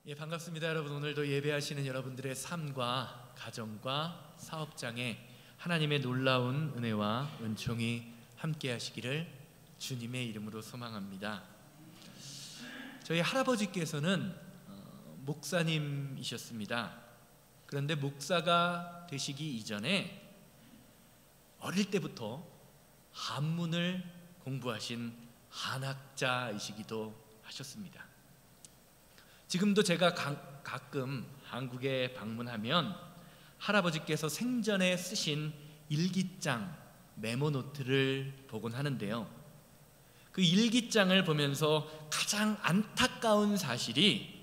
예, 반갑습니다. 여러분, 오늘도 예배하시는 여러분들의 삶과 가정과 사업장에 하나님의 놀라운 은혜와 은총이 함께 하시기를 주님의 이름으로 소망합니다. 저희 할아버지께서는 목사님이셨습니다. 그런데 목사가 되시기 이전에 어릴 때부터 한문을 공부하신 한학자이시기도 하셨습니다. 지금도 제가 가끔 한국에 방문하면 할아버지께서 생전에 쓰신 일기장, 메모노트를 보곤 하는데요, 그 일기장을 보면서 가장 안타까운 사실이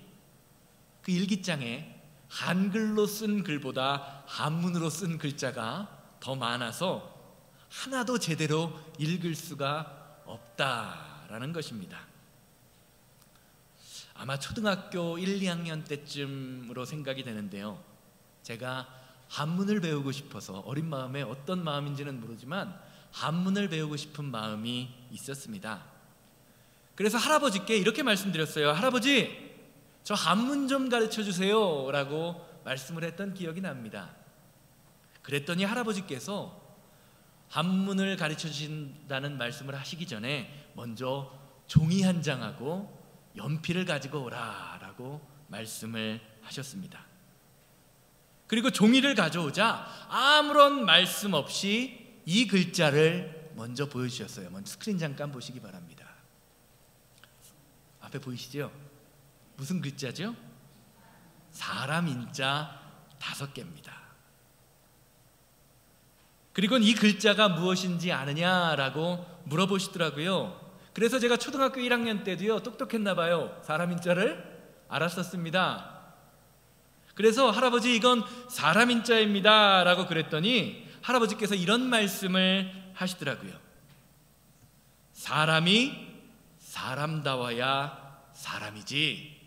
그 일기장에 한글로 쓴 글보다 한문으로 쓴 글자가 더 많아서 하나도 제대로 읽을 수가 없다라는 것입니다. 아마 초등학교 1, 2학년 때쯤으로 생각이 되는데요, 제가 한문을 배우고 싶어서 어린 마음에 어떤 마음인지는 모르지만 한문을 배우고 싶은 마음이 있었습니다. 그래서 할아버지께 이렇게 말씀드렸어요. 할아버지, 저 한문 좀 가르쳐 주세요 라고 말씀을 했던 기억이 납니다. 그랬더니 할아버지께서 한문을 가르쳐 주신다는 말씀을 하시기 전에 먼저 종이 한 장하고 연필을 가지고 오라 라고 말씀을 하셨습니다. 그리고 종이를 가져오자 아무런 말씀 없이 이 글자를 먼저 보여주셨어요. 먼저 스크린 잠깐 보시기 바랍니다. 앞에 보이시죠? 무슨 글자죠? 사람 인자 5개입니다. 그리고 이 글자가 무엇인지 아느냐라고 물어보시더라고요. 그래서 제가 초등학교 1학년 때도요, 똑똑했나 봐요. 사람 인자를 알았었습니다. 그래서 할아버지, 이건 사람 인자입니다 라고 그랬더니 할아버지께서 이런 말씀을 하시더라고요. 사람이 사람다워야 사람이지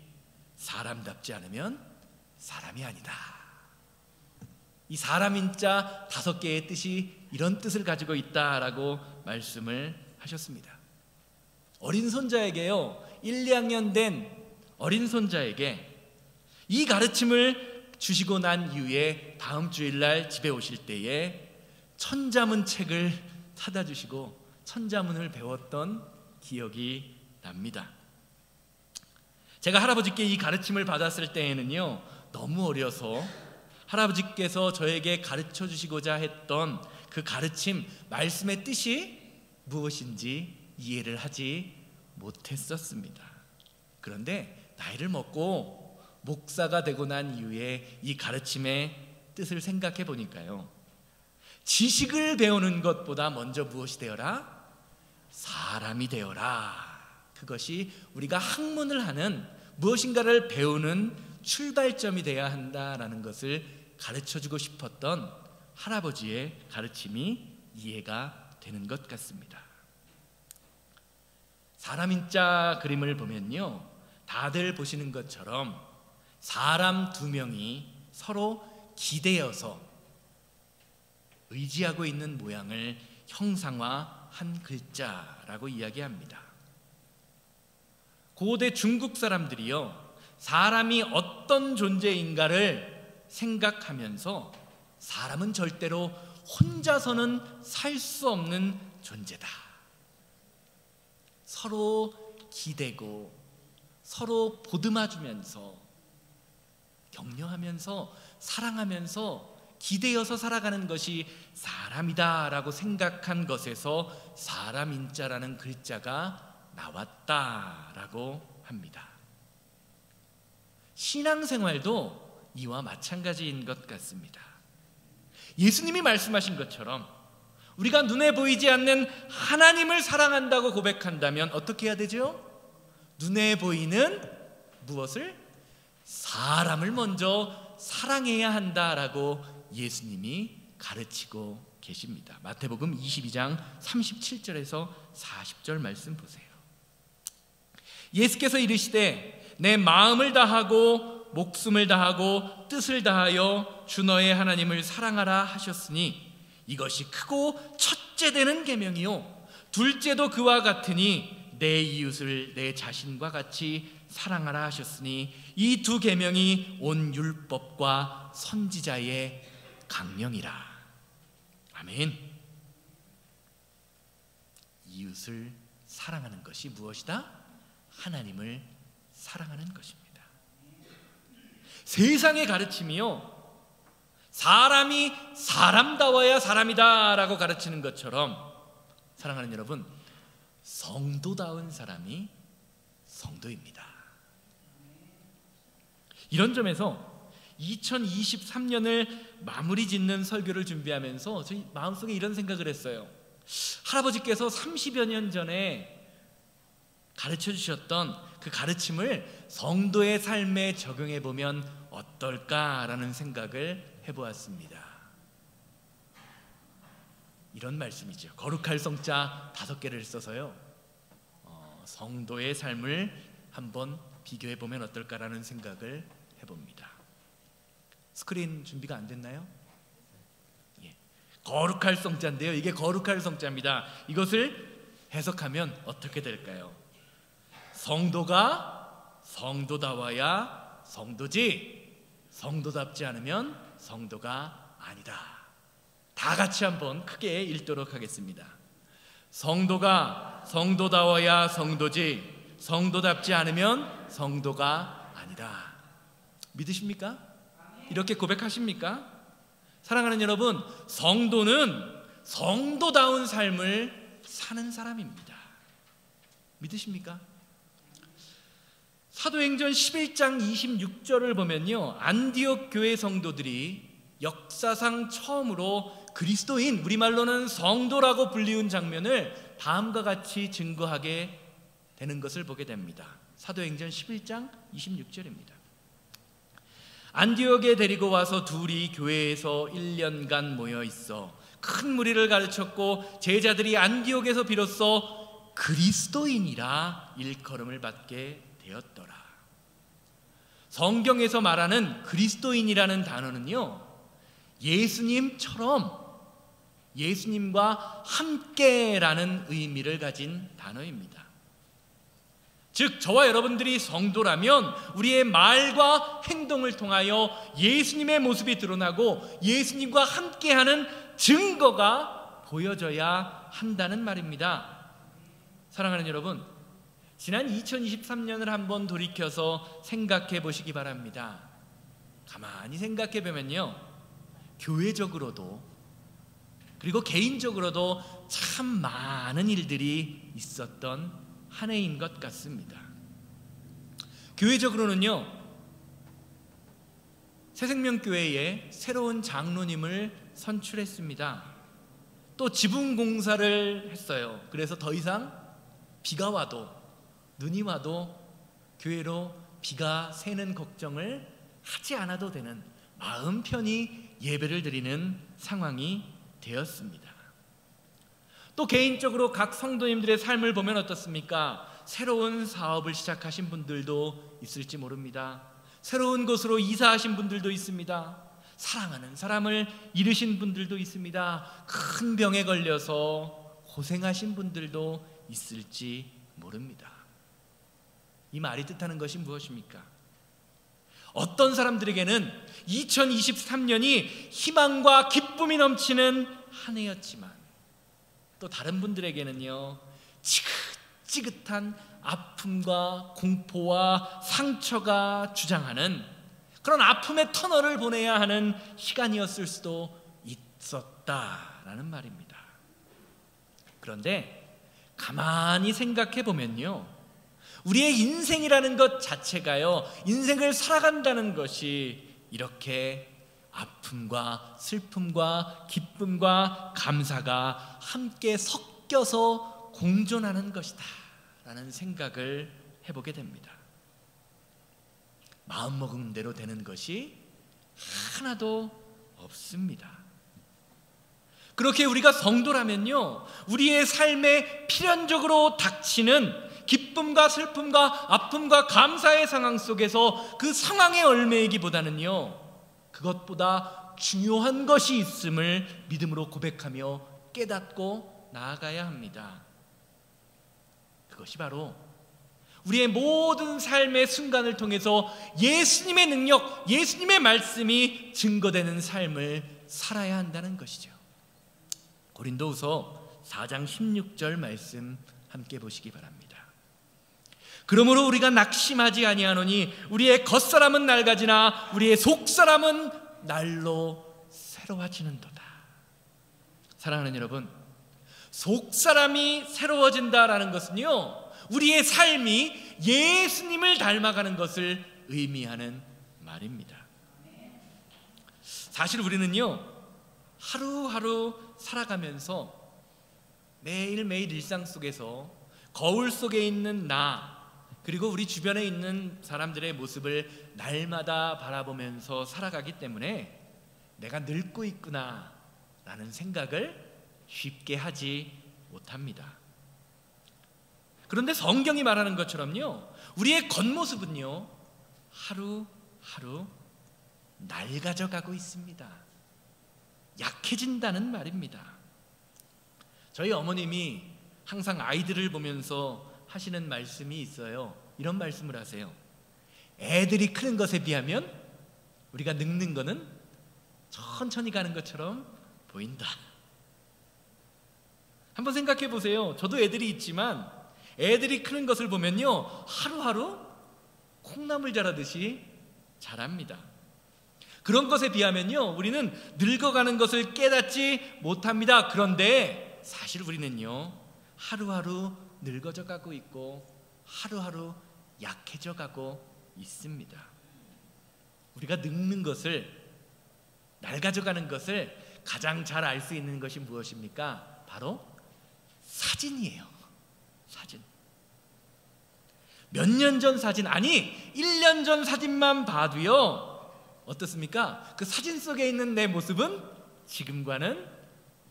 사람답지 않으면 사람이 아니다. 이 사람 인자 5개의 뜻이 이런 뜻을 가지고 있다라고 말씀을 하셨습니다. 어린 손자에게요, 1, 2학년 된 어린 손자에게 이 가르침을 주시고 난 이후에 다음 주일날 집에 오실 때에 천자문 책을 사다 주시고 천자문을 배웠던 기억이 납니다. 제가 할아버지께 이 가르침을 받았을 때에는요, 너무 어려서 할아버지께서 저에게 가르쳐 주시고자 했던 그 가르침, 말씀의 뜻이 무엇인지 이해를 하지 못했었습니다. 그런데 나이를 먹고 목사가 되고 난 이후에 이 가르침의 뜻을 생각해 보니까요, 지식을 배우는 것보다 먼저 무엇이 되어라? 사람이 되어라. 그것이 우리가 학문을 하는, 무엇인가를 배우는 출발점이 되어야 한다라는 것을 가르쳐주고 싶었던 할아버지의 가르침이 이해가 되는 것 같습니다. 사람 인자 그림을 보면요, 다들 보시는 것처럼 사람 2명이 서로 기대어서 의지하고 있는 모양을 형상화한 글자라고 이야기합니다. 고대 중국 사람들이요, 사람이 어떤 존재인가를 생각하면서 사람은 절대로 혼자서는 살 수 없는 존재다, 서로 기대고 서로 보듬어주면서 격려하면서 사랑하면서 기대어서 살아가는 것이 사람이다 라고 생각한 것에서 사람 인자라는 글자가 나왔다라고 합니다. 신앙생활도 이와 마찬가지인 것 같습니다. 예수님이 말씀하신 것처럼 우리가 눈에 보이지 않는 하나님을 사랑한다고 고백한다면 어떻게 해야 되죠? 눈에 보이는 무엇을? 사람을 먼저 사랑해야 한다라고 예수님이 가르치고 계십니다. 마태복음 22장 37절에서 40절 말씀 보세요. 예수께서 이르시되 내 마음을 다하고 목숨을 다하고 뜻을 다하여 주 너의 하나님을 사랑하라 하셨으니 이것이 크고 첫째 되는 계명이요 둘째도 그와 같으니 내 이웃을 내 자신과 같이 사랑하라 하셨으니 이 두 계명이 온 율법과 선지자의 강령이라. 아멘. 이웃을 사랑하는 것이 무엇이다? 하나님을 사랑하는 것입니다. 세상의 가르침이요, 사람이 사람다워야 사람이다 라고 가르치는 것처럼, 사랑하는 여러분, 성도다운 사람이 성도입니다. 이런 점에서 2023년을 마무리 짓는 설교를 준비하면서 저희 마음속에 이런 생각을 했어요. 할아버지께서 30여 년 전에 가르쳐 주셨던 그 가르침을 성도의 삶에 적용해 보면 어떨까라는 생각을 해보았습니다. 이런 말씀이죠. 거룩할 성자 5개를 써서요, 성도의 삶을 한번 비교해 보면 어떨까라는 생각을 해봅니다. 스크린 준비가 안 됐나요? 예. 거룩할 성자인데요, 이게 거룩할 성자입니다. 이것을 해석하면 어떻게 될까요? 성도가 성도다워야 성도지, 성도답지 않으면 성도가 아니다. 다 같이 한번 크게 읽도록 하겠습니다. 성도가 성도다워야 성도지, 성도답지 않으면 성도가 아니다. 믿으십니까? 이렇게 고백하십니까? 사랑하는 여러분, 성도는 성도다운 삶을 사는 사람입니다. 믿으십니까? 사도행전 11장 26절을 보면요, 안디옥 교회 성도들이 역사상 처음으로 그리스도인, 우리말로는 성도라고 불리운 장면을 다음과 같이 증거하게 되는 것을 보게 됩니다. 사도행전 11장 26절입니다. 안디옥에 데리고 와서 둘이 교회에서 1년간 모여 있어 큰 무리를 가르쳤고 제자들이 안디옥에서 비로소 그리스도인이라 일컬음을 받게 되었더라. 성경에서 말하는 그리스도인이라는 단어는요, 예수님처럼, 예수님과 함께라는 의미를 가진 단어입니다. 즉, 저와 여러분들이 성도라면 우리의 말과 행동을 통하여 예수님의 모습이 드러나고 예수님과 함께하는 증거가 보여져야 한다는 말입니다. 사랑하는 여러분, 지난 2023년을 한번 돌이켜서 생각해 보시기 바랍니다. 가만히 생각해 보면요, 교회적으로도 그리고 개인적으로도 참 많은 일들이 있었던 한 해인 것 같습니다. 교회적으로는요, 새생명교회에 새로운 장로님을 선출했습니다. 또 지붕 공사를 했어요. 그래서 더 이상 비가 와도 눈이 와도 교회로 비가 새는 걱정을 하지 않아도 되는, 마음 편히 예배를 드리는 상황이 되었습니다. 또 개인적으로 각 성도님들의 삶을 보면 어떻습니까? 새로운 사업을 시작하신 분들도 있을지 모릅니다. 새로운 곳으로 이사하신 분들도 있습니다. 사랑하는 사람을 잃으신 분들도 있습니다. 큰 병에 걸려서 고생하신 분들도 있을지 모릅니다. 이 말이 뜻하는 것이 무엇입니까? 어떤 사람들에게는 2023년이 희망과 기쁨이 넘치는 한 해였지만, 또 다른 분들에게는요, 지긋지긋한 아픔과 공포와 상처가 주장하는 그런 아픔의 터널을 보내야 하는 시간이었을 수도 있었다라는 말입니다. 그런데 가만히 생각해 보면요, 우리의 인생이라는 것 자체가요, 인생을 살아간다는 것이 이렇게 아픔과 슬픔과 기쁨과 감사가 함께 섞여서 공존하는 것이다 라는 생각을 해보게 됩니다. 마음먹은 대로 되는 것이 하나도 없습니다. 그렇게 우리가 성도라면요, 우리의 삶에 필연적으로 닥치는 기쁨과 슬픔과 아픔과 감사의 상황 속에서 그 상황에 얽매이기보다는요, 그것보다 중요한 것이 있음을 믿음으로 고백하며 깨닫고 나아가야 합니다. 그것이 바로 우리의 모든 삶의 순간을 통해서 예수님의 능력, 예수님의 말씀이 증거되는 삶을 살아야 한다는 것이죠. 고린도후서 4장 16절 말씀 함께 보시기 바랍니다. 그러므로 우리가 낙심하지 아니하노니 우리의 겉사람은 낡아지나 우리의 속사람은 날로 새로워지는도다. 사랑하는 여러분, 속사람이 새로워진다라는 것은요, 우리의 삶이 예수님을 닮아가는 것을 의미하는 말입니다. 사실 우리는요, 하루하루 살아가면서 매일매일 일상 속에서 거울 속에 있는 나, 그리고 우리 주변에 있는 사람들의 모습을 날마다 바라보면서 살아가기 때문에 내가 늙고 있구나 라는 생각을 쉽게 하지 못합니다. 그런데 성경이 말하는 것처럼요, 우리의 겉모습은요 하루하루 낡아져 가고 있습니다. 약해진다는 말입니다. 저희 어머님이 항상 아이들을 보면서 하시는 말씀이 있어요. 이런 말씀을 하세요. 애들이 크는 것에 비하면 우리가 늙는 것은 천천히 가는 것처럼 보인다. 한번 생각해 보세요. 저도 애들이 있지만 애들이 크는 것을 보면요, 하루하루 콩나물 자라듯이 자랍니다. 그런 것에 비하면요, 우리는 늙어가는 것을 깨닫지 못합니다. 그런데 사실 우리는요, 하루하루 늙어져 가고 있고 하루하루 약해져 가고 있습니다. 우리가 늙는 것을, 낡아져 가는 것을 가장 잘 알 수 있는 것이 무엇입니까? 바로 사진이에요. 사진. 몇 년 전 사진, 아니 1년 전 사진만 봐도요, 어떻습니까? 그 사진 속에 있는 내 모습은 지금과는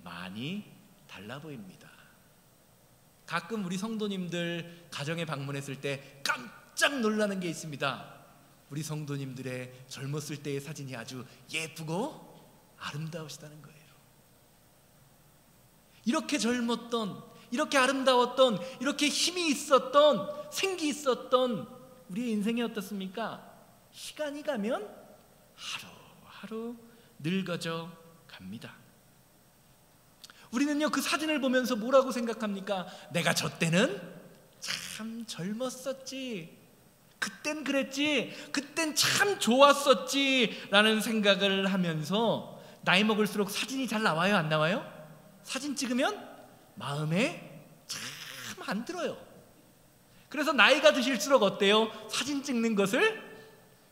많이 달라 보입니다. 가끔 우리 성도님들 가정에 방문했을 때 깜짝 놀라는 게 있습니다. 우리 성도님들의 젊었을 때의 사진이 아주 예쁘고 아름다우시다는 거예요. 이렇게 젊었던, 이렇게 아름다웠던, 이렇게 힘이 있었던, 생기 있었던 우리의 인생이 어떻습니까? 시간이 가면 하루하루 늙어져 갑니다. 우리는요, 그 사진을 보면서 뭐라고 생각합니까? 내가 저 때는 참 젊었었지, 그땐 그랬지, 그땐 참 좋았었지 라는 생각을 하면서 나이 먹을수록 사진이 잘 나와요, 안 나와요? 사진 찍으면 마음에 참 안 들어요. 그래서 나이가 드실수록 어때요? 사진 찍는 것을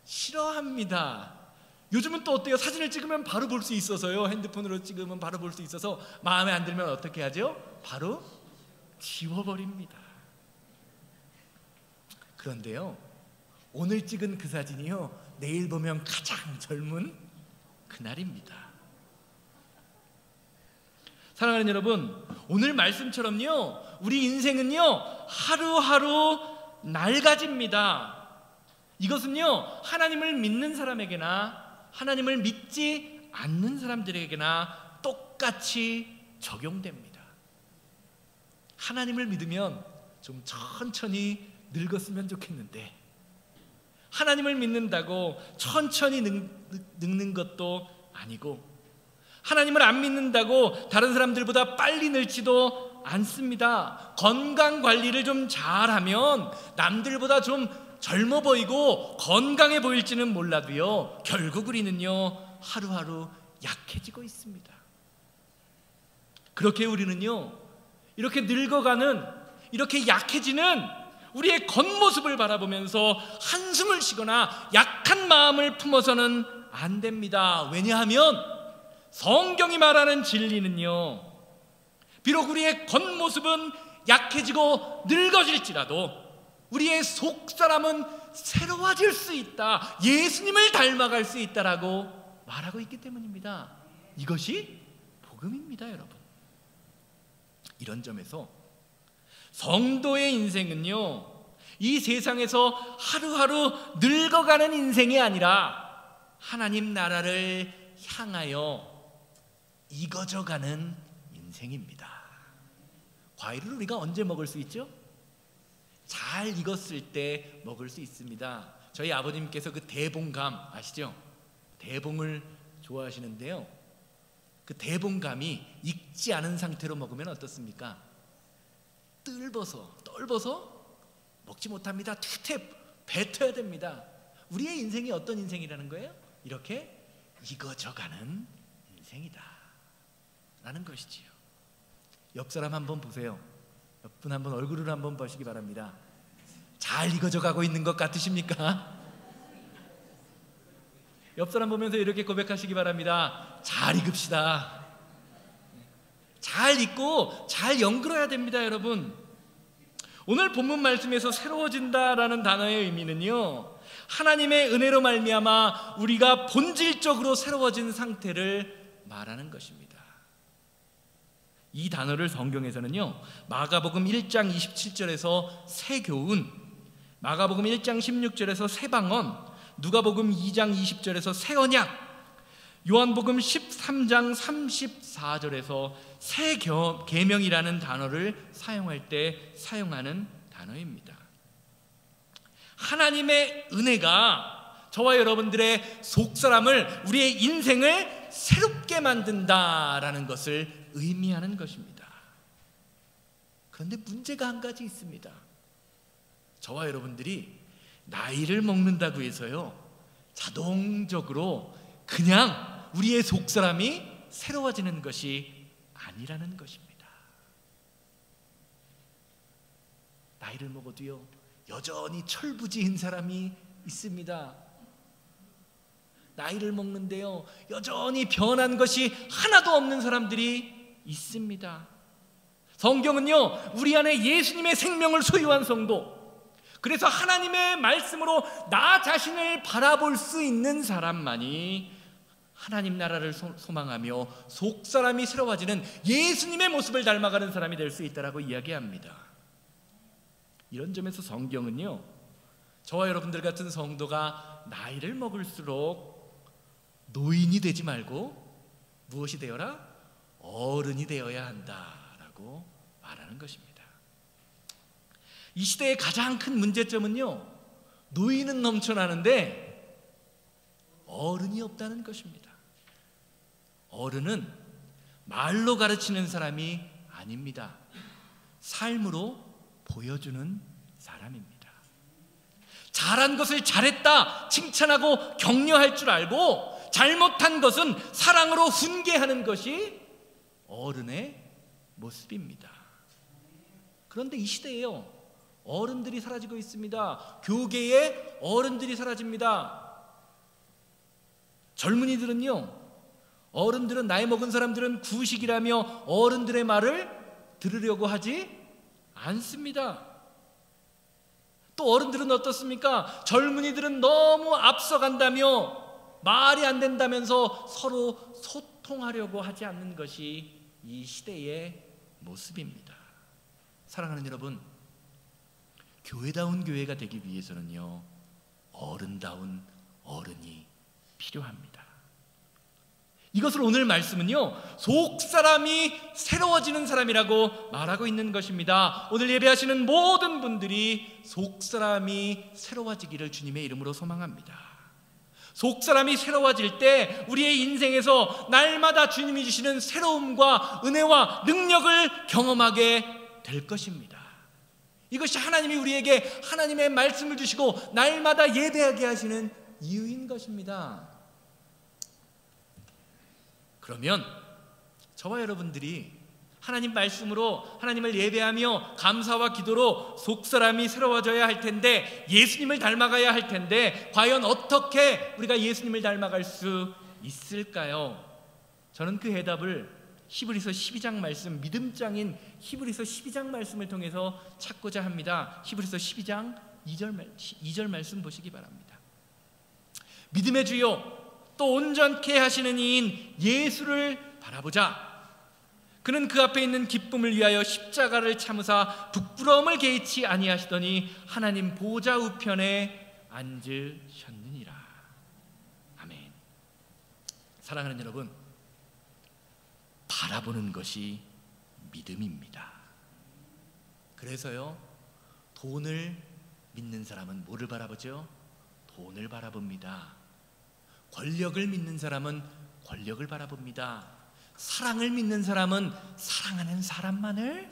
싫어합니다. 요즘은 또 어때요? 사진을 찍으면 바로 볼 수 있어서요, 핸드폰으로 찍으면 바로 볼 수 있어서 마음에 안 들면 어떻게 하죠? 바로 지워버립니다. 그런데요, 오늘 찍은 그 사진이요, 내일 보면 가장 젊은 그날입니다. 사랑하는 여러분, 오늘 말씀처럼요, 우리 인생은요 하루하루 낡아집니다. 이것은요, 하나님을 믿는 사람에게나 하나님을 믿지 않는 사람들에게나 똑같이 적용됩니다. 하나님을 믿으면 좀 천천히 늙었으면 좋겠는데, 하나님을 믿는다고 천천히 늙는 것도 아니고, 하나님을 안 믿는다고 다른 사람들보다 빨리 늙지도 않습니다. 건강 관리를 좀 잘하면 남들보다 좀 젊어 보이고 건강해 보일지는 몰라도요, 결국 우리는요 하루하루 약해지고 있습니다. 그렇게 우리는요, 이렇게 늙어가는, 이렇게 약해지는 우리의 겉모습을 바라보면서 한숨을 쉬거나 약한 마음을 품어서는 안 됩니다. 왜냐하면 성경이 말하는 진리는요, 비록 우리의 겉모습은 약해지고 늙어질지라도 우리의 속사람은 새로워질 수 있다, 예수님을 닮아갈 수 있다라고 말하고 있기 때문입니다. 이것이 복음입니다, 여러분. 이런 점에서 성도의 인생은요, 이 세상에서 하루하루 늙어가는 인생이 아니라 하나님 나라를 향하여 익어져가는 인생입니다. 과일을 우리가 언제 먹을 수 있죠? 잘 익었을 때 먹을 수 있습니다. 저희 아버님께서 그 대봉감 아시죠? 대봉을 좋아하시는데요, 그 대봉감이 익지 않은 상태로 먹으면 어떻습니까? 떫어서 먹지 못합니다. 퇴퇴 뱉어야 됩니다. 우리의 인생이 어떤 인생이라는 거예요? 이렇게 익어져가는 인생이다 라는 것이지요. 옆 사람 한번 보세요. 옆 분 한번 얼굴을 한번 보시기 바랍니다. 잘 익어져 가고 있는 것 같으십니까? 옆 사람 보면서 이렇게 고백하시기 바랍니다. 잘 익읍시다. 잘 익고 잘 연결해야 됩니다, 여러분. 오늘 본문 말씀에서 새로워진다라는 단어의 의미는요, 하나님의 은혜로 말미암아 우리가 본질적으로 새로워진 상태를 말하는 것입니다. 이 단어를 성경에서는요, 마가복음 1장 27절에서 새 교훈, 마가복음 1장 16절에서 새 방언, 누가복음 2장 20절에서 새 언약, 요한복음 13장 34절에서 새 계명이라는 단어를 사용할 때 사용하는 단어입니다. 하나님의 은혜가 저와 여러분들의 속사람을, 우리의 인생을 새롭게 만든다라는 것을 의미하는 것입니다. 그런데 문제가 한 가지 있습니다. 저와 여러분들이 나이를 먹는다고 해서요, 자동적으로 그냥 우리의 속사람이 새로워지는 것이 아니라는 것입니다. 나이를 먹어도요, 여전히 철부지인 사람이 있습니다. 나이를 먹는데요, 여전히 변한 것이 하나도 없는 사람들이 있습니다. 성경은요, 우리 안에 예수님의 생명을 소유한 성도, 그래서 하나님의 말씀으로 나 자신을 바라볼 수 있는 사람만이 하나님 나라를 소망하며 속사람이 새로워지는 예수님의 모습을 닮아가는 사람이 될 수 있다라고 이야기합니다. 이런 점에서 성경은요, 저와 여러분들 같은 성도가 나이를 먹을수록 노인이 되지 말고 무엇이 되어라? 어른이 되어야 한다라고 말하는 것입니다. 이 시대의 가장 큰 문제점은요, 노인은 넘쳐나는데 어른이 없다는 것입니다. 어른은 말로 가르치는 사람이 아닙니다. 삶으로 보여주는 사람입니다. 잘한 것을 잘했다 칭찬하고 격려할 줄 알고, 잘못한 것은 사랑으로 훈계하는 것이 어른의 모습입니다. 그런데 이 시대에요, 어른들이 사라지고 있습니다. 교계에 어른들이 사라집니다. 젊은이들은요, 어른들은, 나이 먹은 사람들은 구식이라며 어른들의 말을 들으려고 하지 않습니다. 또 어른들은 어떻습니까? 젊은이들은 너무 앞서간다며 말이 안 된다면서 서로 소통하려고 하지 않는 것이 이 시대의 모습입니다. 사랑하는 여러분, 교회다운 교회가 되기 위해서는요, 어른다운 어른이 필요합니다. 이것을 오늘 말씀은요, 속사람이 새로워지는 사람이라고 말하고 있는 것입니다. 오늘 예배하시는 모든 분들이 속사람이 새로워지기를 주님의 이름으로 소망합니다. 속사람이 새로워질 때 우리의 인생에서 날마다 주님이 주시는 새로움과 은혜와 능력을 경험하게 될 것입니다. 이것이 하나님이 우리에게 하나님의 말씀을 주시고 날마다 예배하게 하시는 이유인 것입니다. 그러면 저와 여러분들이 하나님 말씀으로 하나님을 예배하며 감사와 기도로 속사람이 새로워져야 할 텐데, 예수님을 닮아가야 할 텐데, 과연 어떻게 우리가 예수님을 닮아갈 수 있을까요? 저는 그 해답을 히브리서 12장 말씀, 믿음장인 히브리서 12장 말씀을 통해서 찾고자 합니다. 히브리서 12장 2절 말씀 보시기 바랍니다. 믿음의 주요 또 온전케 하시는 이인 예수를 바라보자. 그는 그 앞에 있는 기쁨을 위하여 십자가를 참으사 부끄러움을 개의치 아니하시더니 하나님 보좌 우편에 앉으셨느니라. 아멘. 사랑하는 여러분, 바라보는 것이 믿음입니다. 그래서요, 돈을 믿는 사람은 뭐를 바라보죠? 돈을 바라봅니다. 권력을 믿는 사람은 권력을 바라봅니다. 사랑을 믿는 사람은 사랑하는 사람만을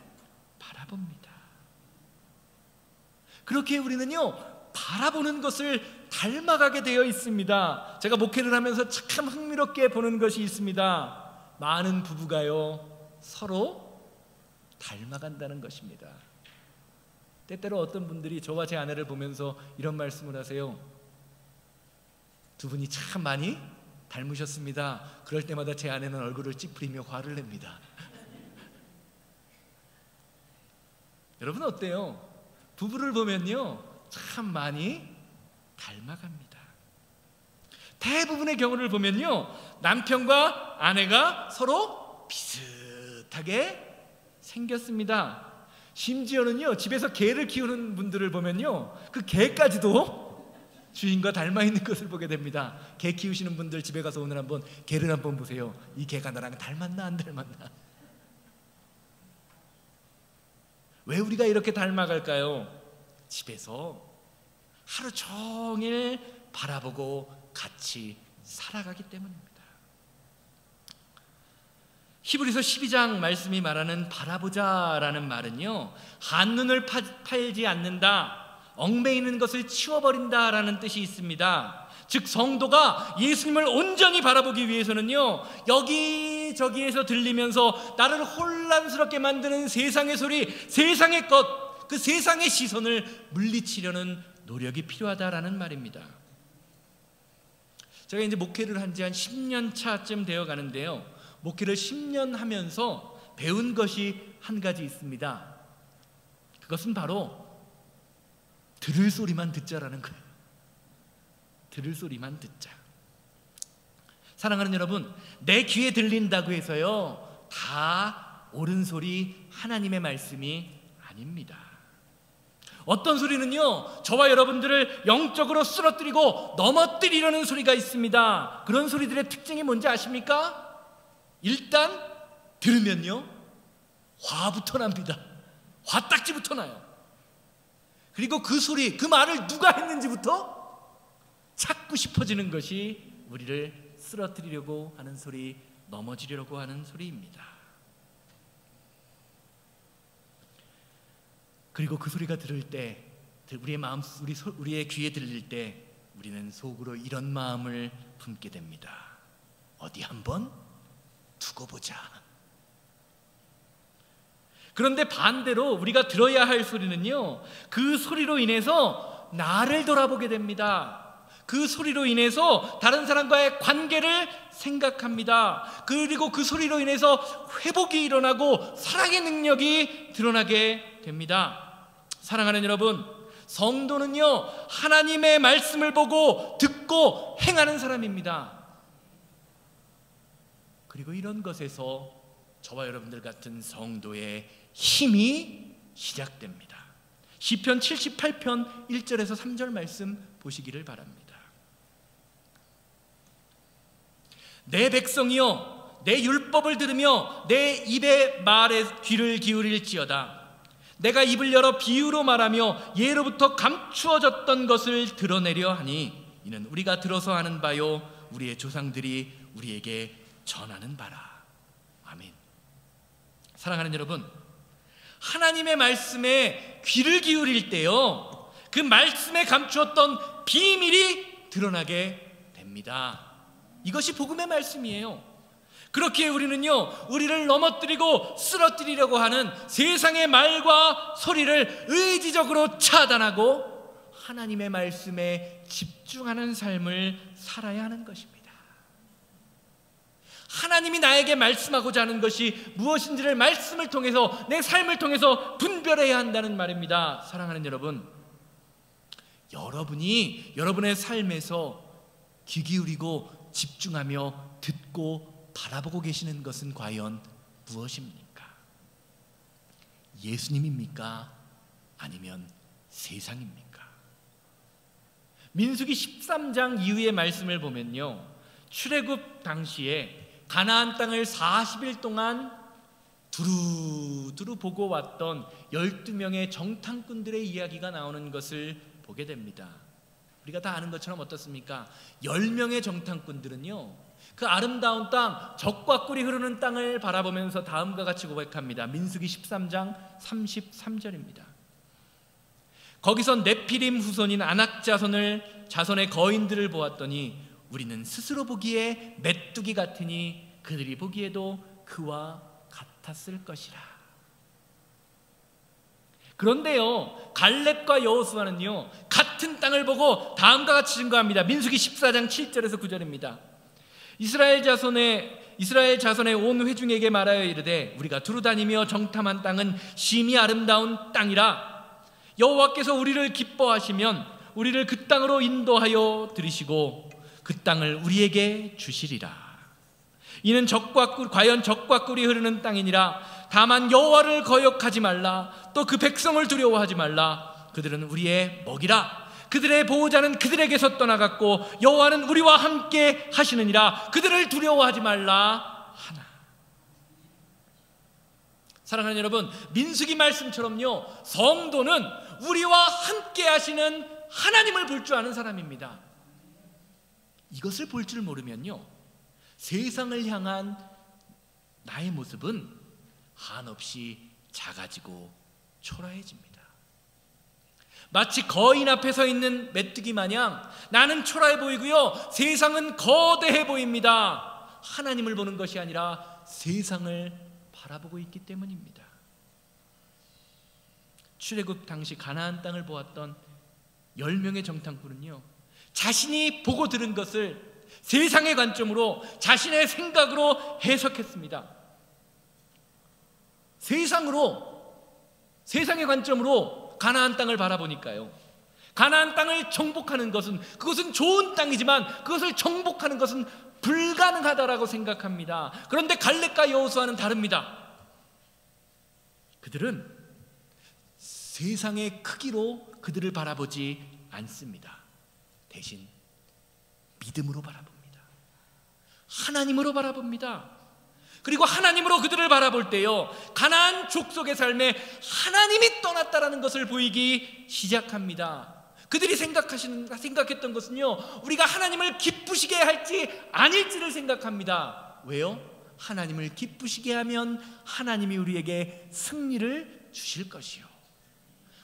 바라봅니다. 그렇게 우리는요, 바라보는 것을 닮아가게 되어 있습니다. 제가 목회를 하면서 참 흥미롭게 보는 것이 있습니다. 많은 부부가요, 서로 닮아간다는 것입니다. 때때로 어떤 분들이 저와 제 아내를 보면서 이런 말씀을 하세요. 두 분이 참 많이 닮으셨습니다. 그럴 때마다 제 아내는 얼굴을 찌푸리며 화를 냅니다. 여러분 어때요? 부부를 보면요, 참 많이 닮아갑니다. 대부분의 경우를 보면요, 남편과 아내가 서로 비슷하게 생겼습니다. 심지어는요, 집에서 개를 키우는 분들을 보면요, 그 개까지도 주인과 닮아 있는 것을 보게 됩니다. 개 키우시는 분들 집에 가서 오늘 한번 개를 한번 보세요. 이 개가 나랑 닮았나 안 닮았나? 왜 우리가 이렇게 닮아갈까요? 집에서 하루 종일 바라보고 같이 살아가기 때문입니다. 히브리서 12장 말씀이 말하는 바라보자라는 말은요, 한눈을 팔지 않는다, 얽매이는 것을 치워버린다라는 뜻이 있습니다. 즉 성도가 예수님을 온전히 바라보기 위해서는요, 여기저기에서 들리면서 나를 혼란스럽게 만드는 세상의 소리, 세상의 것, 그 세상의 시선을 물리치려는 노력이 필요하다라는 말입니다. 제가 이제 목회를 한 지 한 10년 차쯤 되어 가는데요, 목회를 10년 하면서 배운 것이 한 가지 있습니다. 그것은 바로 들을 소리만 듣자라는 거예요. 들을 소리만 듣자. 사랑하는 여러분, 내 귀에 들린다고 해서요, 다 옳은 소리, 하나님의 말씀이 아닙니다. 어떤 소리는요, 저와 여러분들을 영적으로 쓰러뜨리고 넘어뜨리려는 소리가 있습니다. 그런 소리들의 특징이 뭔지 아십니까? 일단 들으면요, 화부터 납니다. 화딱지부터 나요. 그리고 그 소리, 그 말을 누가 했는지부터 찾고 싶어지는 것이 우리를 쓰러뜨리려고 하는 소리, 넘어지려고 하는 소리입니다. 그리고 그 소리가 들을 때, 우리의 귀에 들릴 때 우리는 속으로 이런 마음을 품게 됩니다. 어디 한번 두고 보자. 그런데 반대로 우리가 들어야 할 소리는요, 그 소리로 인해서 나를 돌아보게 됩니다. 그 소리로 인해서 다른 사람과의 관계를 생각합니다. 그리고 그 소리로 인해서 회복이 일어나고 사랑의 능력이 드러나게 됩니다. 사랑하는 여러분, 성도는요, 하나님의 말씀을 보고 듣고 행하는 사람입니다. 그리고 이런 것에서 저와 여러분들 같은 성도의 힘이 시작됩니다. 시편 78편 1절에서 3절 말씀 보시기를 바랍니다. 내 백성이여, 내 율법을 들으며 내 입의 말에 귀를 기울일지어다. 내가 입을 열어 비유로 말하며 예로부터 감추어졌던 것을 드러내려 하니 이는 우리가 들어서 하는 바요, 우리의 조상들이 우리에게 전하는 바라. 아멘. 사랑하는 여러분, 하나님의 말씀에 귀를 기울일 때요, 그 말씀에 감추었던 비밀이 드러나게 됩니다. 이것이 복음의 말씀이에요. 그렇게 우리는요, 우리를 넘어뜨리고 쓰러뜨리려고 하는 세상의 말과 소리를 의지적으로 차단하고 하나님의 말씀에 집중하는 삶을 살아야 하는 것입니다. 하나님이 나에게 말씀하고자 하는 것이 무엇인지를 말씀을 통해서, 내 삶을 통해서 분별해야 한다는 말입니다. 사랑하는 여러분, 여러분이 여러분의 삶에서 귀 기울이고 집중하며 듣고 바라보고 계시는 것은 과연 무엇입니까? 예수님입니까? 아니면 세상입니까? 민수기 13장 이후의 말씀을 보면요, 출애굽 당시에 가나안 땅을 40일 동안 두루두루 보고 왔던 12명의 정탐꾼들의 이야기가 나오는 것을 보게 됩니다. 우리가 다 아는 것처럼 어떻습니까? 10명의 정탐꾼들은요, 그 아름다운 땅, 젖과 꿀이 흐르는 땅을 바라보면서 다음과 같이 고백합니다. 민수기 13장 33절입니다. 거기서 네피림 후손인 아낙 자손의 거인들을 보았더니 우리는 스스로 보기에 메뚜기 같으니 그들이 보기에도 그와 같았을 것이라. 그런데요, 갈렙과 여호수아는요 같은 땅을 보고 다음과 같이 증거합니다. 민수기 14장 7절에서 9절입니다. 이스라엘 자손의 온 회중에게 말하여 이르되 우리가 두루 다니며 정탐한 땅은 심히 아름다운 땅이라. 여호와께서 우리를 기뻐하시면 우리를 그 땅으로 인도하여 들이시고 그 땅을 우리에게 주시리라. 이는 과연 젖과 꿀이 흐르는 땅이니라. 다만 여호와를 거역하지 말라. 또 그 백성을 두려워하지 말라. 그들은 우리의 먹이라. 그들의 보호자는 그들에게서 떠나갔고 여호와는 우리와 함께 하시느니라. 그들을 두려워하지 말라 하나. 사랑하는 여러분, 민수기 말씀처럼요, 성도는 우리와 함께 하시는 하나님을 볼 줄 아는 사람입니다. 이것을 볼 줄 모르면요, 세상을 향한 나의 모습은 한없이 작아지고 초라해집니다. 마치 거인 앞에 서 있는 메뚜기 마냥 나는 초라해 보이고요, 세상은 거대해 보입니다. 하나님을 보는 것이 아니라 세상을 바라보고 있기 때문입니다. 출애굽 당시 가나안 땅을 보았던 10명의 정탐꾼은요, 자신이 보고 들은 것을 세상의 관점으로, 자신의 생각으로 해석했습니다. 세상의 관점으로 가나안 땅을 바라보니까요, 가나안 땅을 정복하는 것은, 그것은 좋은 땅이지만 그것을 정복하는 것은 불가능하다라고 생각합니다. 그런데 갈렙과 여호수아는 다릅니다. 그들은 세상의 크기로 그들을 바라보지 않습니다. 대신 믿음으로 바라봅니다. 하나님으로 바라봅니다. 그리고 하나님으로 그들을 바라볼 때요, 가나안 족속의 삶에 하나님이 떠났다라는 것을 보이기 시작합니다. 그들이 생각했던 것은요, 우리가 하나님을 기쁘시게 할지 아닐지를 생각합니다. 왜요? 하나님을 기쁘시게 하면 하나님이 우리에게 승리를 주실 것이요,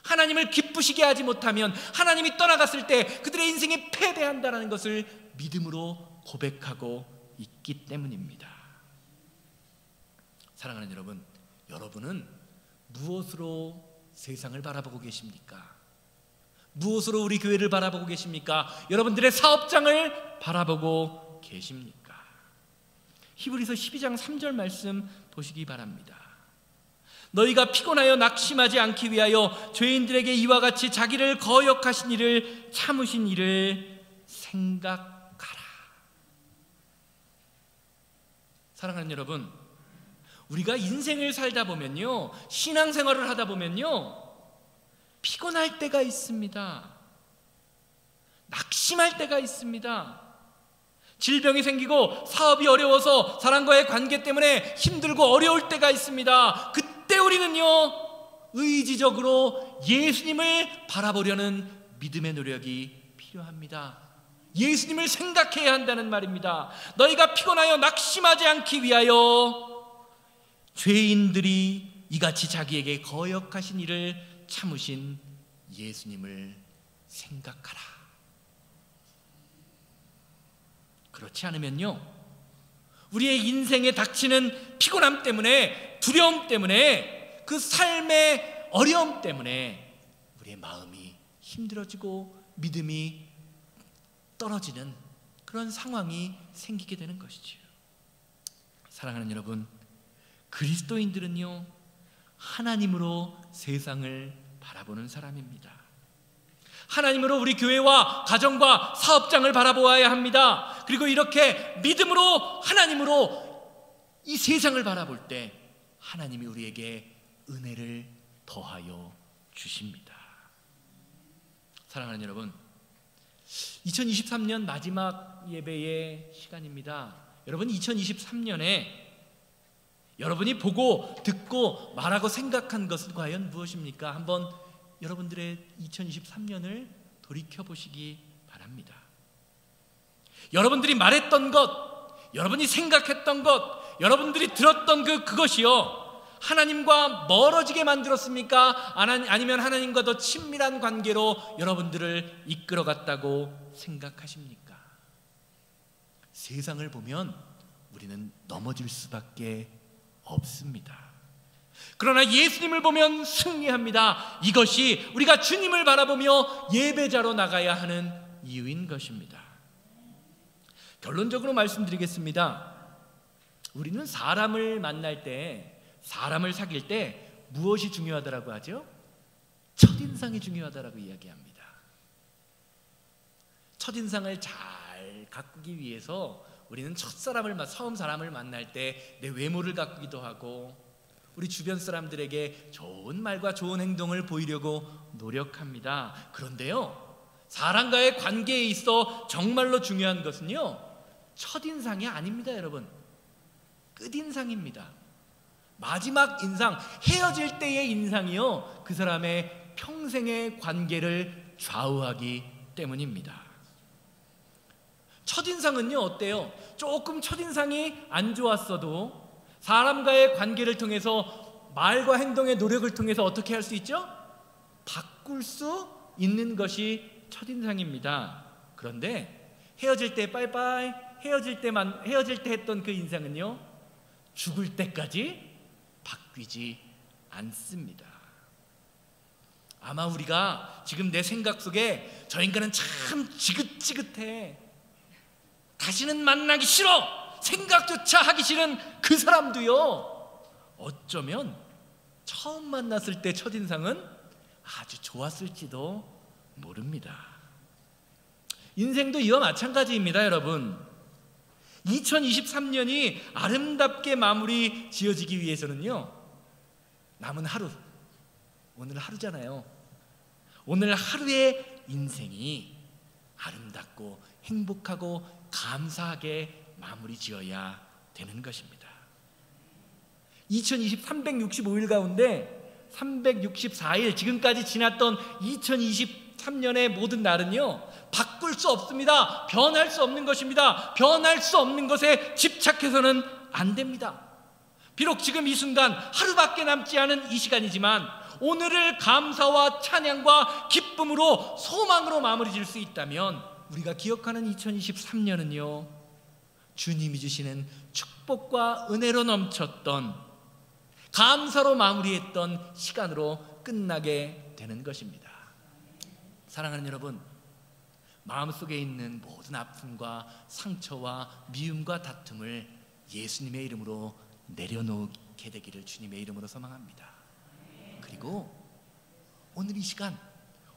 하나님을 기쁘시게 하지 못하면 하나님이 떠나갔을 때 그들의 인생이 패배한다는 것을 믿음으로 고백하고 있기 때문입니다. 사랑하는 여러분, 여러분은 무엇으로 세상을 바라보고 계십니까? 무엇으로 우리 교회를 바라보고 계십니까? 여러분들의 사업장을 바라보고 계십니까? 히브리서 12장 3절 말씀 보시기 바랍니다. 너희가 피곤하여 낙심하지 않기 위하여 죄인들에게 이와 같이 자기를 거역하신 이를 참으신 이를 생각하라. 사랑하는 여러분, 우리가 인생을 살다 보면요, 신앙생활을 하다 보면요, 피곤할 때가 있습니다. 낙심할 때가 있습니다. 질병이 생기고 사업이 어려워서 사람과의 관계 때문에 힘들고 어려울 때가 있습니다. 그때 우리는요, 의지적으로 예수님을 바라보려는 믿음의 노력이 필요합니다. 예수님을 생각해야 한다는 말입니다. 너희가 피곤하여 낙심하지 않기 위하여 죄인들이 이같이 자기에게 거역하신 일을 참으신 예수님을 생각하라. 그렇지 않으면요, 우리의 인생에 닥치는 피곤함 때문에, 두려움 때문에, 그 삶의 어려움 때문에 우리의 마음이 힘들어지고 믿음이 떨어지는 그런 상황이 생기게 되는 것이죠. 사랑하는 여러분, 그리스도인들은요, 하나님으로 세상을 바라보는 사람입니다. 하나님으로 우리 교회와 가정과 사업장을 바라보아야 합니다. 그리고 이렇게 믿음으로, 하나님으로 이 세상을 바라볼 때 하나님이 우리에게 은혜를 더하여 주십니다. 사랑하는 여러분, 2023년 마지막 예배의 시간입니다. 여러분, 2023년에 여러분이 보고 듣고 말하고 생각한 것은 과연 무엇입니까? 한번 여러분들의 2023년을 돌이켜보시기 바랍니다. 여러분들이 말했던 것, 여러분이 생각했던 것, 여러분들이 들었던 그것이요, 하나님과 멀어지게 만들었습니까? 아니면 하나님과 더 친밀한 관계로 여러분들을 이끌어갔다고 생각하십니까? 세상을 보면 우리는 넘어질 수밖에 없습니다. 그러나 예수님을 보면 승리합니다. 이것이 우리가 주님을 바라보며 예배자로 나가야 하는 이유인 것입니다. 결론적으로 말씀드리겠습니다. 우리는 사람을 만날 때, 사람을 사귈 때 무엇이 중요하다고 하죠? 첫인상이 중요하다고 이야기합니다. 첫인상을 잘 가꾸기 위해서 우리는 처음 사람을 만날 때 내 외모를 가꾸기도 하고 우리 주변 사람들에게 좋은 말과 좋은 행동을 보이려고 노력합니다. 그런데요, 사람과의 관계에 있어 정말로 중요한 것은요, 첫인상이 아닙니다. 여러분, 끝인상입니다. 마지막 인상, 헤어질 때의 인상이요, 그 사람의 평생의 관계를 좌우하기 때문입니다. 첫인상은요, 어때요? 조금 첫인상이 안 좋았어도 사람과의 관계를 통해서, 말과 행동의 노력을 통해서 어떻게 할 수 있죠? 바꿀 수 있는 것이 첫인상입니다. 그런데 헤어질 때 빠이빠이, 헤어질 때 했던 그 인상은요, 죽을 때까지 바뀌지 않습니다. 아마 우리가 지금 내 생각 속에 저 인간은 참 지긋지긋해, 다시는 만나기 싫어, 생각조차 하기 싫은 그 사람도요, 어쩌면 처음 만났을 때 첫인상은 아주 좋았을지도 모릅니다. 인생도 이와 마찬가지입니다. 여러분, 2023년이 아름답게 마무리 지어지기 위해서는요, 남은 하루, 오늘 하루잖아요. 오늘 하루의 인생이 아름답고 행복하고 감사하게 마무리 지어야 되는 것입니다. 365일 가운데 364일, 지금까지 지났던 2023년의 모든 날은요, 바꿀 수 없습니다. 변할 수 없는 것입니다. 변할 수 없는 것에 집착해서는 안 됩니다. 비록 지금 이 순간 하루밖에 남지 않은 이 시간이지만 오늘을 감사와 찬양과 기쁨으로, 소망으로 마무리 지을 수 있다면 우리가 기억하는 2023년은요, 주님이 주시는 축복과 은혜로 넘쳤던, 감사로 마무리했던 시간으로 끝나게 되는 것입니다. 사랑하는 여러분, 마음속에 있는 모든 아픔과 상처와 미움과 다툼을 예수님의 이름으로 내려놓게 되기를 주님의 이름으로 소망합니다. 그리고 오늘 이 시간,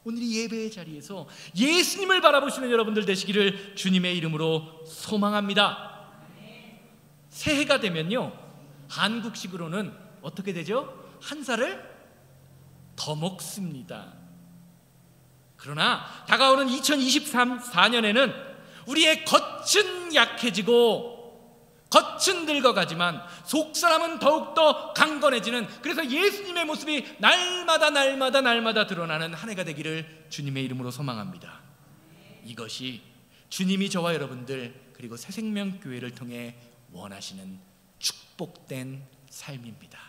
오늘 이 예배의 자리에서 예수님을 바라보시는 여러분들 되시기를 주님의 이름으로 소망합니다. 새해가 되면요, 한국식으로는 어떻게 되죠? 한 살을 더 먹습니다. 그러나 다가오는 2024년에는 우리의 겉은 약해지고 겉은 늙어가지만 속사람은 더욱더 강건해지는, 그래서 예수님의 모습이 날마다 드러나는 한 해가 되기를 주님의 이름으로 소망합니다. 이것이 주님이 저와 여러분들 그리고 새생명교회를 통해 원하시는 축복된 삶입니다.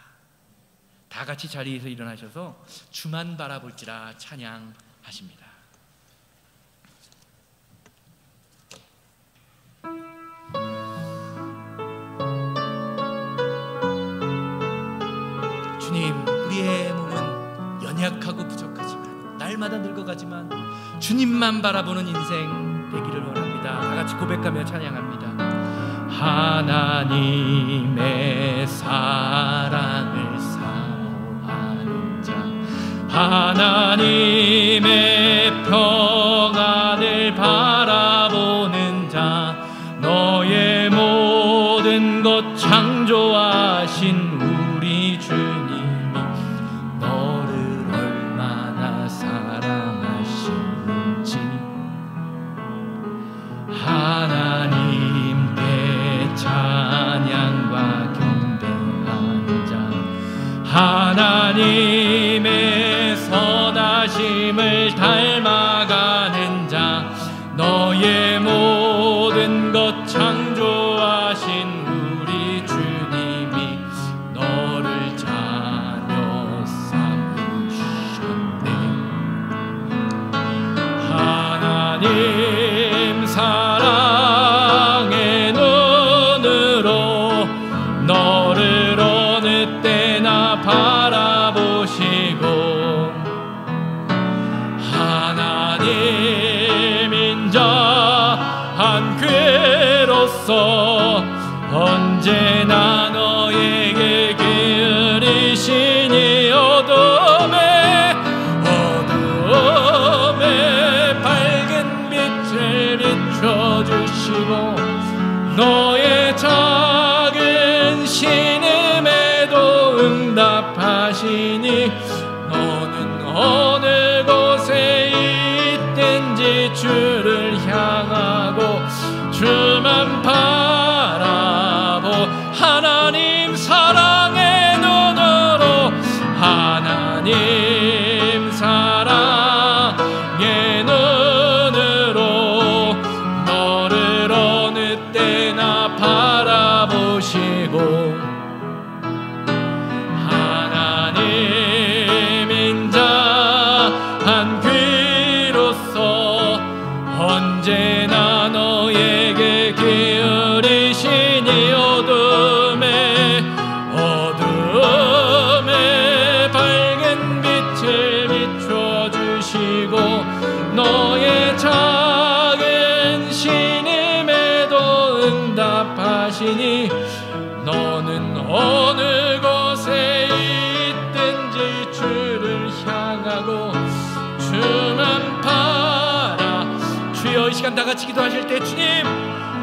다 같이 자리에서 일어나셔서 주만 바라볼지라 찬양하십니다. 주님, 우리의 몸은 연약하고 부족하지만, 날마다 늙어가지만 주님만 바라보는 인생 되기를 원합니다. 다 같이 고백하며 찬양합니다. 하나님의 사랑을 사모하는 자, 하나님의 평안을 바라보는 자, 너의 모든 것 창조하신 우리 주님이 너를 얼마나 사랑하시는지 하나님께 찬양과 경배하며 창조하신 우리 주님이 너를 자녀 삼으셨네. 하나님 사랑의 눈으로 너를 어느 때나 바라보시고 하나님 인자한 괴로서 언제나 너에게 기울이시니 어둠에 밝은 빛을 비춰주시고 너의 작은 신음에도 응답하시니 너는 어느 곳에 있든지 주를 향하고 주만 바라보 하나님 사랑의 눈으로 하나님 사랑의 눈으로 너를 어느 때나 바라보시고 하나님 인자한 귀로서 언제나 너에게 기울이시니 어둠에 밝은 빛을 비춰주시고 너의 작은 신음에도 응답하시니 너는 어느 곳에 있든지 주를 향하고 주만 바라. 주여, 이 시간 다 같이 기도하실 때 주님,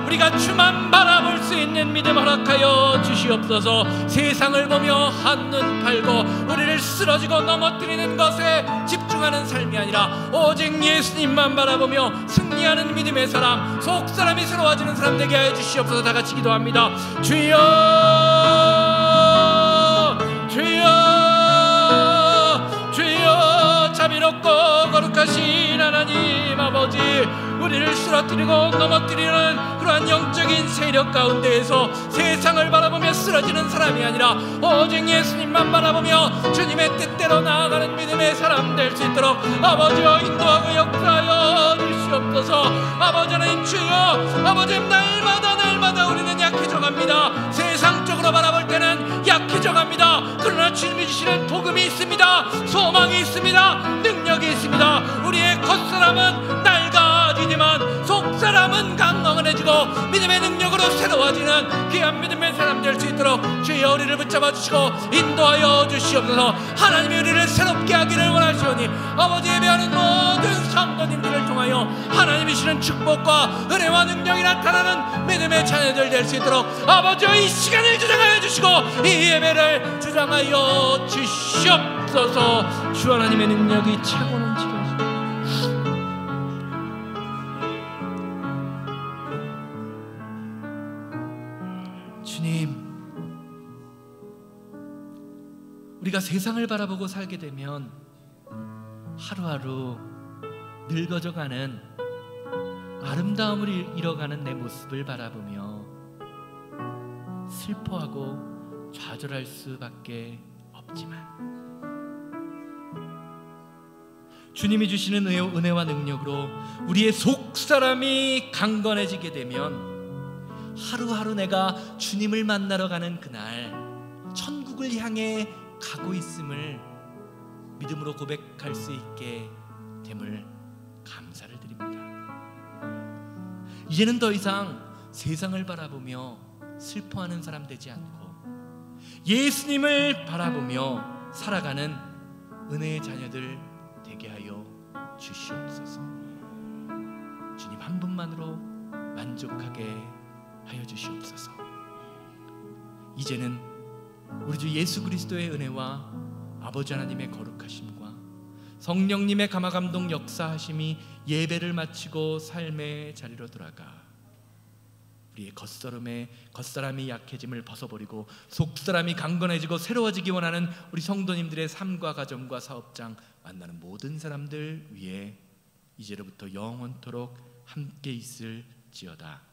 우리가 주만 바라볼 수 있는 믿음 허락하여 주시옵소서. 세상을 보며 한눈 팔고 우리를 쓰러지고 넘어뜨리는 것에 집중하는 삶이 아니라 오직 예수님만 바라보며 승리하는 믿음의 사람, 속사람이 새로워지는 사람 되게 하여 주시옵소서. 다 같이 기도합니다. 주여, 주여, 주여, 자비롭고 거룩하신 하나님 아버지, 우리를 쓰러뜨리고 넘어뜨리는 그러한 영적인 세력 가운데에서 세상을 바라보며 쓰러지는 사람이 아니라 오직 예수님만 바라보며 주님의 뜻대로 나아가는 믿음의 사람 될 수 있도록 아버지와 인도하고 역사하여 주시옵소서. 아버지 하나님, 주여, 아버지, 날마다 우리는 약해져갑니다. 세상적으로 바라볼 때는 약해져갑니다. 그러나 주님이 주시는 복음이 있습니다. 소망이 있습니다. 능력이 있습니다. 우리의 겉사람은 낡아지지만 속사람은 강건해지고 믿음의 능력으로 새로워지는 귀한 믿음의 사람 될 수 있도록 주여 우리를 붙잡아 주시고 인도하여 주시옵소서. 하나님이 우리를 새롭게 하기를 원하시오니 아버지, 예배하는 모든 성도님들을 통하여 하나님이 주시는 축복과 은혜와 능력이 나타나는 믿음의 자녀들 될 수 있도록 아버지와 이 시간을 주장하여 주시고 이 예배를 주장하여 주시옵소서. 주 하나님의 능력이 차고 넘치게 주님, 우리가 세상을 바라보고 살게 되면 하루하루 늙어져가는 아름다움을 잃어가는 내 모습을 바라보며 슬퍼하고 좌절할 수밖에 없지만 주님이 주시는 은혜와 능력으로 우리의 속사람이 강건해지게 되면 하루하루 내가 주님을 만나러 가는 그날 천국을 향해 가고 있음을 믿음으로 고백할 수 있게 됨을 감사를 드립니다. 이제는 더 이상 세상을 바라보며 슬퍼하는 사람 되지 않고 예수님을 바라보며 살아가는 은혜의 자녀들 되게 하여 주시옵소서. 주님 한 분만으로 만족하게 하여 주시옵소서. 이제는 우리 주 예수 그리스도의 은혜와 아버지 하나님의 거룩하심과 성령님의 감화감동 역사하심이 예배를 마치고 삶의 자리로 돌아가 우리의 겉사람이 약해짐을 벗어버리고 속사람이 강건해지고 새로워지기 원하는 우리 성도님들의 삶과 가정과 사업장 만나는 모든 사람들 위해 이제로부터 영원토록 함께 있을지어다.